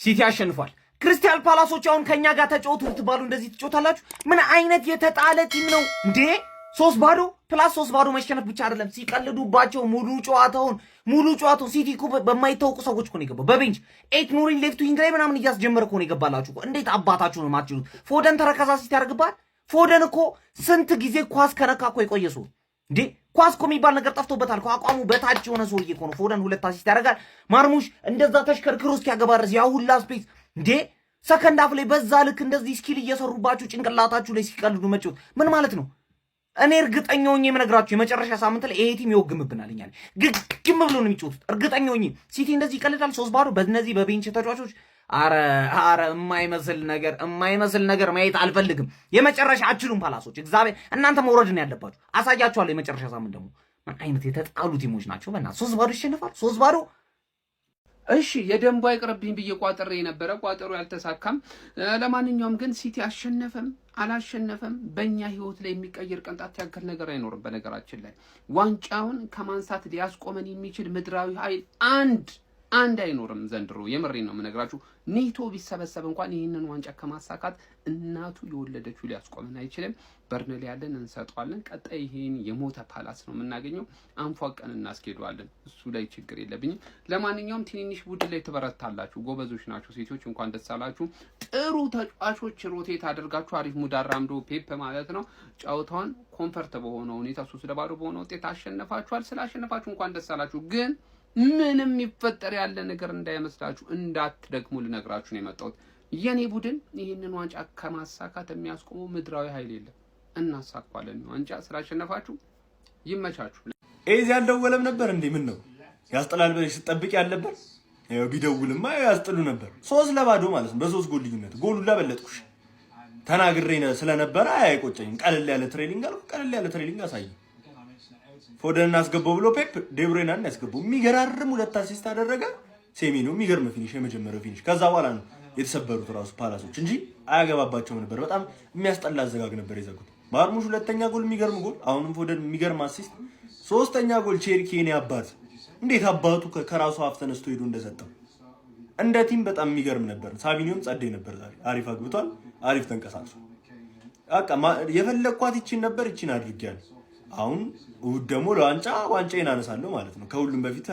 ሲቲ አሸንፏል። ክሪስታል ፓላሶች አሁን ከኛ ጋር ተጫወቱ ብትባሉ እንደዚህ ትጫወታላችሁ? ምን አይነት የተጣለ ቲም ነው እንዴ? 3-0 ፕላስ 3-0 መሸነፍ ብቻ አይደለም ሲቀልዱባቸው ሙሉ ጨዋታው ሲቲ እኮ በማይታወቁ ሰዎች እኮ ነው የገባው። በቤንች ኤት ኑሪን ሌፍት ዊንግ ላይ ምናምን እያስጀመረ እኮ ነው የገባላችሁ። እንዴት አባታችሁ ነው የማትችሉት? ፎደን ተረከዛ ሲቲ ያደርግባል። ፎደን እኮ ስንት ጊዜ ኳስ ከነካ እኮ የቆየ ሰው እንዴ። ኳስ እኮ የሚባል ነገር ጠፍቶበታል እኮ። አቋሙ በታች የሆነ ሰውዬ እኮ ነው። ፎደን 2 አሲስት ያደርጋል። ማርሙሽ እንደዛ ተሽከርክሮ እስኪያገባ ድረስ ያ ሁላ ስፔስ እንዴ። ሰከንድ አፍ ላይ በዛ ልክ እንደዚህ ስኪል እየሰሩባችሁ ጭንቅላታችሁ ላይ ሲቀልዱ መጫወት ምን ማለት ነው? እኔ እርግጠኛ ሆኜ የምነግራችሁ የመጨረሻ ሳምንት ላይ ይሄ ቲም ይወግምብናል። እኛን ግግም ብሎ ነው የሚጫወቱት። እርግጠኛ ሆኜ ሲቲ እንደዚህ ይቀልዳል 3-0 በእነዚህ በቤንች ተጫዋቾች። አረ የማይመስል ነገር ማየት አልፈልግም። የመጨረሻ አችሉም ፓላሶች። እግዚአብሔር እናንተ መውረድ ነው ያለባችሁ። አሳያችኋለሁ። የመጨረሻ ሳምንት ደግሞ ምን አይነት የተጣሉ ቲሞች ናቸው። በእናትህ 3-0 ይሸነፋል 3-0። እሺ የደንቡ አይቅርብኝ ብዬ ቋጥሬ የነበረ ቋጠሮ ያልተሳካም። ለማንኛውም ግን ሲቲ አሸነፈም አላሸነፈም በእኛ ህይወት ላይ የሚቀየር ቅንጣት ያክል ነገር አይኖርም። በነገራችን ላይ ዋንጫውን ከማንሳት ሊያስቆመን የሚችል ምድራዊ ኃይል አንድ አይኖርም ዘንድሮ። የምሬን ነው የምነግራችሁ። ኔቶ ቢሰበሰብ እንኳን ይህንን ዋንጫ ከማሳካት እናቱ የወለደችው ሊያስቆመን አይችልም። በርንሌ ያለን እንሰጠዋለን። ቀጣይ ይሄን የሞተ ፓላስ ነው የምናገኘው። አንፏቀን እናስኬደዋለን። እሱ ላይ ችግር የለብኝም። ለማንኛውም ትንንሽ ቡድን ላይ ትበረታላችሁ። ጎበዞች ናችሁ ሴቶች፣ እንኳን ደስ አላችሁ። ጥሩ ተጫዋቾች ሮቴት አድርጋችሁ አሪፍ ሙድ አራምዶ ፔፕ ማለት ነው ጨዋታውን ኮንፈርት በሆነ ሁኔታ 3-0 በሆነ ውጤት አሸነፋችኋል። ስላሸነፋችሁ እንኳን ደስ አላችሁ። ግን ምንም ይፈጠር ያለ ነገር እንዳይመስላችሁ እንዳትደግሙ ልነግራችሁ ነው የመጣሁት። የኔ ቡድን ይህንን ዋንጫ ከማሳካት የሚያስቆመው ምድራዊ ኃይል የለም። እናሳኳለን። ዋንጫ ስላሸነፋችሁ ይመቻችሁ። ኤዚ ያልደወለም ነበር እንዴ? ምን ነው ያስጥላል ብለሽ ስትጠብቂ ያልነበር? ያው ቢደውልማ ያስጥሉ ነበር። 3-0 ማለት ነው። በ3 ጎል ልዩነት ጎሉላ በለጥኩሽ። ተናግሬ ስለነበረ አይቆጨኝም። ቀለል ያለ ትሬኒንግ አልኩ። ቀለል ያለ ትሬኒንግ አሳየኝ። ፎደን አስገባው ብሎ ፔፕ ዴብሬናን ያስገባው። የሚገራርም 2 አሲስት አደረገ። ሴሜኖ የሚገርም ፊኒሽ፣ የመጀመሪያው ፊኒሽ። ከዛ በኋላ ነው የተሰበሩት ራሱ ፓላሶች እንጂ አያገባባቸውም ነበር። በጣም የሚያስጠላ አዘጋግ ነበር የዘጉት። ማርሙሽ 2ኛ ጎል የሚገርም ጎል። አሁንም ፎደን የሚገርም አሲስት። 3ኛ ጎል ቼርኪ አባት እንዴት አባቱ ከራሱ አፍ ተነስቶ ሄዶ እንደሰጠው እንደ ቲም በጣም የሚገርም ነበር። ሳቪኒዮም ጸደይ ነበር ዛሬ። አሪፍ አግብቷል። አሪፍ ተንቀሳቅሶ በቃ የፈለኳት ይቺን ነበር። ይቺን አድርጌያለሁ። አሁን እሑድ ደግሞ ዋንጫዬን አነሳለሁ ማለት ነው። ከሁሉም በፊት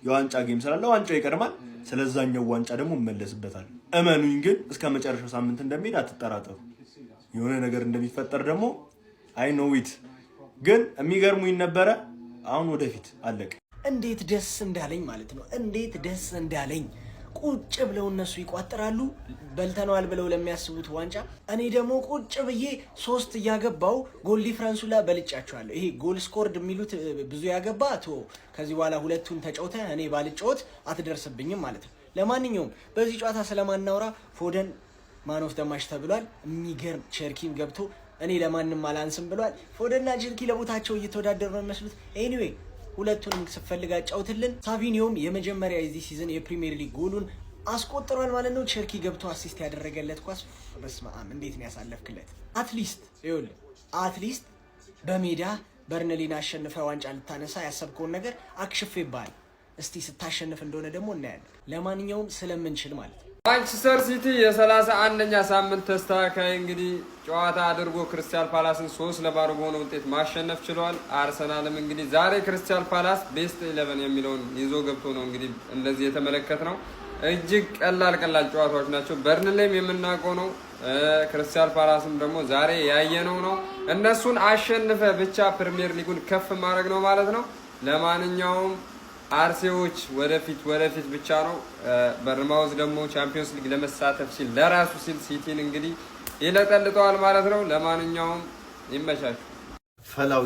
የዋንጫ ጌም ስላለ ዋንጫው ይቀድማል። ስለዛኛው ዋንጫ ደግሞ እመለስበታል። እመኑኝ ግን እስከ መጨረሻው ሳምንት እንደሚሄድ አትጠራጠሩ። የሆነ ነገር እንደሚፈጠር ደግሞ አይ ኖ ዊት። ግን የሚገርሙኝ ነበረ። አሁን ወደፊት አለቀ። እንዴት ደስ እንዳለኝ ማለት ነው። እንዴት ደስ እንዳለኝ ቁጭ ብለው እነሱ ይቋጥራሉ በልተናል ብለው ለሚያስቡት ዋንጫ። እኔ ደግሞ ቁጭ ብዬ 3 እያገባው ጎል ዲፍረንሱ ላይ በልጫቸዋለሁ። ይሄ ጎል ስኮርድ የሚሉት ብዙ ያገባ ከዚህ በኋላ 2ቱን ተጫውተ እኔ ባልጫወት አትደርስብኝም ማለት ነው። ለማንኛውም በዚህ ጨዋታ ስለማናወራ ፎደን ማን ኦፍ ዘ ማች ተብሏል። የሚገርም ቸርኪም ገብቶ እኔ ለማንም አላንስም ብሏል። ፎደንና ቸርኪ ለቦታቸው እየተወዳደሩ ነው የሚመስሉት። ኤኒዌይ ሁለቱንም ስፈልግ አጫውትልን። ሳቪኒዮም የመጀመሪያ የዚህ ሲዝን የፕሪሚየር ሊግ ጎሉን አስቆጥሯል ማለት ነው። ቸርኪ ገብቶ አሲስት ያደረገለት ኳስ በስመ አብ እንዴት ነው ያሳለፍክለት። አትሊስት በሜዳ በርንሊን አሸንፈ ዋንጫ ልታነሳ ያሰብከውን ነገር አክሽፌብሃል። እስቲ ስታሸንፍ እንደሆነ ደግሞ እናያለን። ለማንኛውም ስለምንችል ማለት ነው። ማንቸስተር ሲቲ የ31ኛ ሳምንት ተስተካካይ እንግዲህ ጨዋታ አድርጎ ክሪስታል ፓላስን 3-0 በሆነ ውጤት ማሸነፍ ችሏል። አርሰናልም እንግዲህ ዛሬ ክሪስታል ፓላስ ቤስት 11 የሚለውን ይዞ ገብቶ ነው እንግዲህ እንደዚህ የተመለከትነው። እጅግ ቀላል ጨዋታዎች ናቸው። በርንሌም የምናውቀው ነው። ክሪስታል ፓላስም ደግሞ ዛሬ ያየነው ነው። እነሱን አሸንፈ ብቻ ፕሪሚየር ሊጉን ከፍ ማድረግ ነው ማለት ነው። ለማንኛውም አርሴዎች ወደፊት ብቻ ነው። በርማውዝ ደግሞ ቻምፒዮንስ ሊግ ለመሳተፍ ሲል ለራሱ ሲል ሲቲን እንግዲህ ይለጠልጠዋል ማለት ነው። ለማንኛውም ይመቻችሁ። ፈላው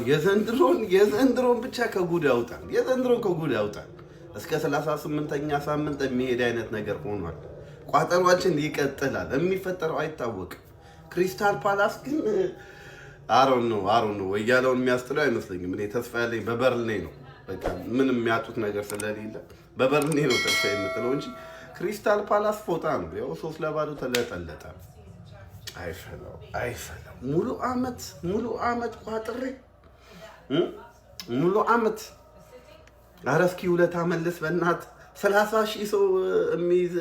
የዘንድሮን ብቻ ከጉድ ያውጣል። እስከ 38ኛ ሳምንት የሚሄድ አይነት ነገር ሆኗል። ቋጠሯችን ይቀጥላል። የሚፈጠረው አይታወቅም። ክሪስታል ፓላስ ግን አሮን ነው እያለውን የሚያስጥለው አይመስለኝም። እኔ ተስፋ ያለኝ በበርንሌ ነው። በቃ ምንም የሚያጡት ነገር ስለሌለ በበርንሌ ነው ተስፋ የምጥለው እንጂ ክሪስታል ፓላስ ፎታ ነው። ያው 3-0 ተለጠለጠ። አይፈላው ሙሉ አመት ቋጥሬ ሙሉ አመት አረስኪ ውለታ መልስ በእናት 30,000 ሰው የሚይዝ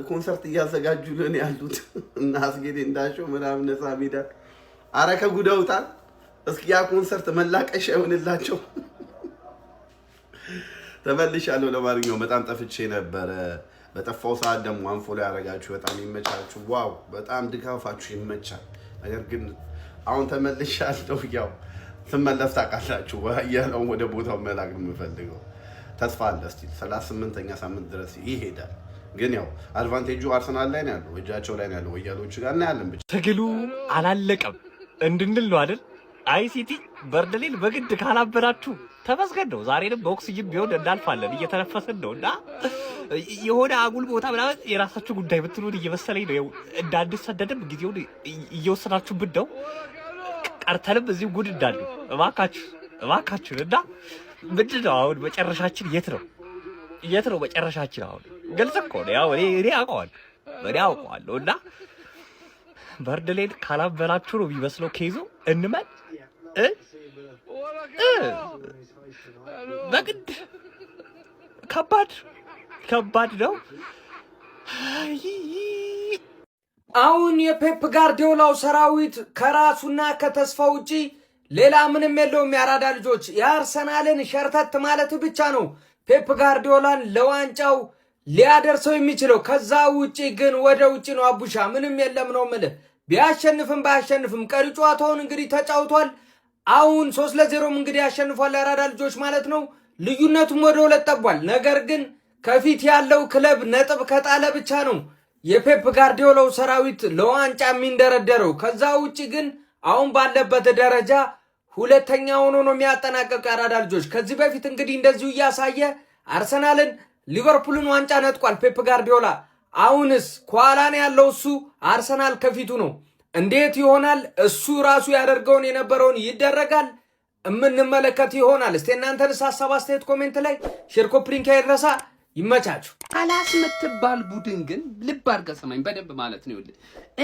ኮንሰርት እያዘጋጁልን ያሉት እና አስጌዴ እንዳሸው ምናምን ነፃ ሜዳ አረ ከጉድ አውጣን። እስኪ ያ ኮንሰርት መላቀሻ ይሆንላቸው። ተመልሻለሁ። ለማንኛውም በጣም ጠፍቼ ነበረ። በጠፋው ሰዓት ደግሞ አንፎሎ ያደረጋችሁ በጣም ይመቻችሁ። ዋው በጣም ድጋፋችሁ ይመቻል። ነገር ግን አሁን ተመልሻለሁ። ያው ስመለስ ታውቃላችሁ ያለውን ወደ ቦታው መላክ ነው የምፈልገው። ተስፋ አለ እስቲ 38ኛ ሳምንት ድረስ ይሄዳል። ግን ያው አድቫንቴጁ አርሰናል ላይ ነው ያለው፣ እጃቸው ላይ ነው ያለው። ወያሎቹ ጋር እና ያለን ብቻ ትግሉ አላለቀም እንድንል ነው አይደል? አይሲቲ በርደሌን በግድ ካላበራችሁ ተመስገን ነው። ዛሬንም በኦክሲጅን ቢሆን እናልፋለን፣ እየተነፈስን ነው። እና የሆነ አጉል ቦታ ምናምን የራሳችሁ ጉዳይ ብትሉን እየመሰለኝ ነው። እንዳንሰደድም ጊዜውን እየወሰናችሁብን ነው። ቀርተንም እዚሁ ጉድ እንዳሉ እባካችሁን። እና ምንድን ነው አሁን መጨረሻችን? የት ነው መጨረሻችን? አሁን ግልጽ እኮ ነው። ያው እኔ አውቀዋለሁ። እና በርደሌን ካላበራችሁ ነው የሚመስለው ኬዙ። እንመን በግድ ከባድ ነው። አሁን የፔፕ ጋርዲዮላው ሰራዊት ከራሱና ከተስፋ ውጪ ሌላ ምንም የለውም። ያራዳ ልጆች የአርሰናልን ሸርተት ማለት ብቻ ነው ፔፕ ጋርዲዮላን ለዋንጫው ሊያደርሰው የሚችለው። ከዛ ውጪ ግን ወደ ውጪ ነው። አቡሻ ምንም የለም ነው የምልህ። ቢያሸንፍም ባያሸንፍም ቀሪ ጨዋታውን እንግዲህ ተጫውቷል። አሁን 3-0 እንግዲህ ያሸንፏል ያራዳ ልጆች ማለት ነው። ልዩነቱም ወደ 2 ጠቧል። ነገር ግን ከፊት ያለው ክለብ ነጥብ ከጣለ ብቻ ነው የፔፕ ጋርዲዮላው ሰራዊት ለዋንጫ የሚንደረደረው። ከዛ ውጪ ግን አሁን ባለበት ደረጃ ሁለተኛ ሆኖ ነው የሚያጠናቀቀው ያራዳ ልጆች። ከዚህ በፊት እንግዲህ እንደዚሁ እያሳየ አርሰናልን፣ ሊቨርፑልን ዋንጫ ነጥቋል ፔፕ ጋርዲዮላ። አሁንስ ከኋላ ነው ያለው እሱ፣ አርሰናል ከፊቱ ነው። እንዴት ይሆናል? እሱ ራሱ ያደርገውን የነበረውን ይደረጋል የምንመለከት ይሆናል። እስቲ እናንተንስ ሀሳብ አስተያየት ኮሜንት ላይ ሼር ኮፕሊንክ አይረሳ። ይመቻችሁ። ፓላስ የምትባል ቡድን ግን ልብ አድርገህ ሰማኝ በደንብ ማለት ነው። ይኸውልህ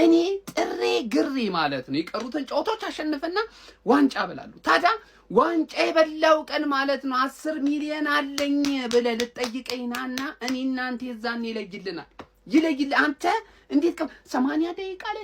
እኔ ጥሬ ግሬ ማለት ነው የቀሩትን ጨዋታዎች አሸንፈና ዋንጫ በላሉ። ታዲያ ዋንጫ የበላው ቀን ማለት ነው 10 ሚሊዮን አለኝ ብለህ ልጠይቀኝ ናና እኔ እናንተ የዛኔ ይለይልናል። አንተ እንዴት 80 ደቂቃ ላይ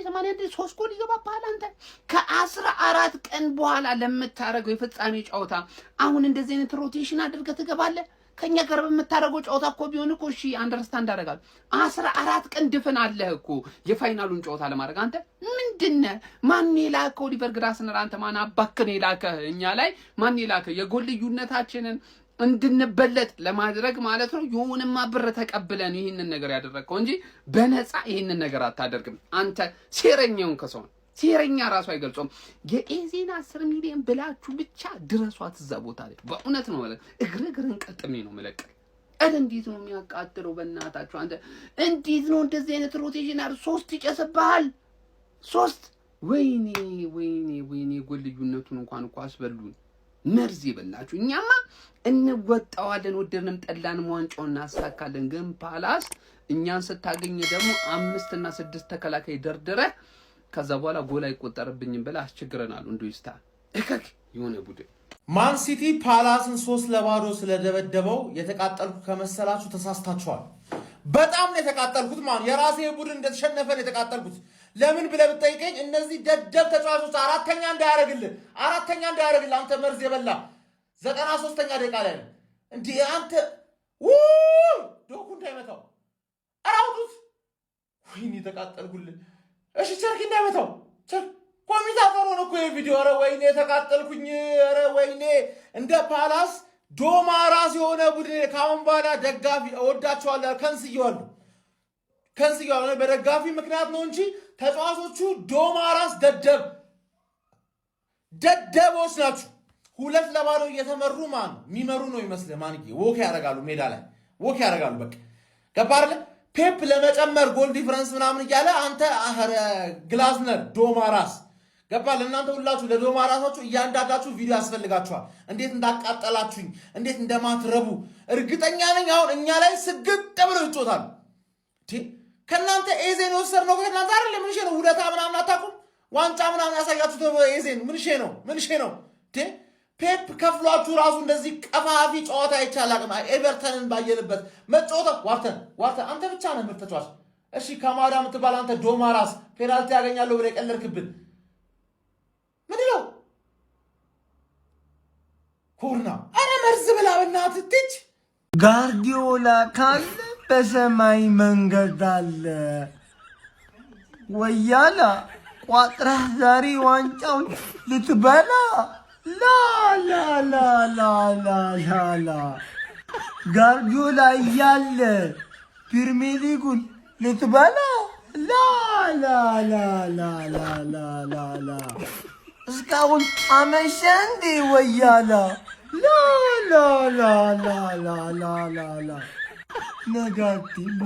3 ጎል ይገባብሃል። አንተ ከ14 ቀን በኋላ ለምታረገው የፍጻሜ ጨዋታ አሁን እንደዚህ አይነት ሮቴሽን አድርገህ ትገባለህ? ከኛ ጋር በምታረገው ጨዋታ እኮ ቢሆን እኮ እሺ አንደርስታንድ አደርጋለሁ። 14 ቀን ድፍን አለህ እኮ የፋይናሉን ጨዋታ ለማድረግ። አንተ ምንድነህ? ማን የላከው? ኦሊቨር ግላስነር አንተ ማን አባክህ የላከህ? እኛ ላይ ማን የላከህ? የጎል ልዩነታችንን እንድንበለጥ ለማድረግ ማለት ነው። የሆነማ ብር ተቀብለን ይህንን ነገር ያደረግከው እንጂ በነፃ ይህንን ነገር አታደርግም። አንተ ሴረኛውን ከሰው ሴረኛ ራሱ አይገልጾም። የኤዜን 10 ሚሊዮን ብላችሁ ብቻ ድረሷት እዛ ቦታ ላይ። በእውነት ነው ማለት እግርህን ቀጥሜ ነው መለቀቅ። እንዴት ነው የሚያቃጥለው? በእናታችሁ አንተ እንዴት ነው እንደዚህ አይነት ሮቴሽን አር 3 ይጨስብሃል። 3 ወይኔ ጎል ልዩነቱን እንኳን እኮ አስበሉን። መርዝ ይበላችሁ። እኛማ እንወጣዋለን፣ ወደድንም ጠላንም ዋንጫውን እናሳካለን። ግን ፓላስ እኛን ስታገኝ ደግሞ 5 እና 6 ተከላካይ ደርድረ ከዛ በኋላ ጎል አይቆጠርብኝም ብለህ አስቸግረናል። እንዱይስታ እከክ የሆነ ቡድን ማን ሲቲ ፓላስን 3-0 ስለደበደበው የተቃጠልኩ ከመሰላችሁ ተሳስታችኋል። በጣም ነው የተቃጠልኩት። የራሴ ቡድን እንደተሸነፈ ነው የተቃጠልኩት። ለምን ብለህ ብትጠይቀኝ እነዚህ ደደብ ተጫዋቾች አራተኛ እንዳያረግልህ አንተ መርዝ የበላ 93ኛ ደቂቃ ላይ ነው እንዴ አንተ ዶኩ እንዳይመታው አራውጡት። ወይኔ ተቃጠልኩልህ። እሺ ቸርኪ እንዳይመታው ኮሚታፈር ሆነ እኮ የቪዲዮ። ኧረ ወይኔ ተቃጠልኩኝ። ኧረ ወይኔ እንደ ፓላስ ዶማ ራስ የሆነ ቡድን ካሁን በኋላ ደጋፊ እወዳቸዋለሁ። ከንስያው በደጋፊ ምክንያት ነው እንጂ ተጫዋቾቹ ዶማ ራስ ደደቦች ናቸው። 2-0 እየተመሩ የሚመሩ ነው ይመስል ወክ ያደርጋሉ፣ ሜዳ ላይ ወክ ያደርጋሉ። በቃ ገባ አይደለ? ፔፕ ለመጨመር ጎል ዲፈረንስ ምናምን እያለ አንተ ግላዝነር ዶማ ራስ ገባ። ለእናንተ ሁላችሁ ለዶማ ራሳችሁ እያንዳንዳችሁ ቪዲዮ ያስፈልጋችኋል። እንዴት እንዳቃጠላችሁኝ፣ እንዴት እንደማትረቡ እርግጠኛ ነኝ። አሁን እኛ ላይ ስግጥ ብለው ይጮታሉ። ከእናንተ ኤዜን ወሰድነው ከእናንተ አይደለ? ምንሽ ነው ውለታ ምናምን አታውቁም? ዋንጫ ምናምን ያሳያችሁት ኤዜን ምንሽ ነው? ፔፕ ከፍሏችሁ ራሱ እንደዚህ ቀፋፊ ጨዋታ አይቻላቅም። ኤቨርተንን ባየንበት መጫወታ ዋርተን አንተ ብቻ ነህ ምርጥ ተጫዋች። እሺ ከማዳ የምትባል አንተ ዶማራስ ፔናልቲ ያገኛለሁ ብለህ የቀለድክብን ምንድን ነው? ኩርና አረ መርዝ ብላ በእናትህ ትች ጋርዲዮላ ካለ በሰማይ መንገድ አለ። ወያላ ቋጥረህ ዛሬ ዋንጫውን ልትበላ ላ ጋርዲዮላ እያለ ፕሪሚየር ሊጉን ልትበላ ላ እስካሁን አመሸ እንዴ ወያላ ላ ነጋቲቭ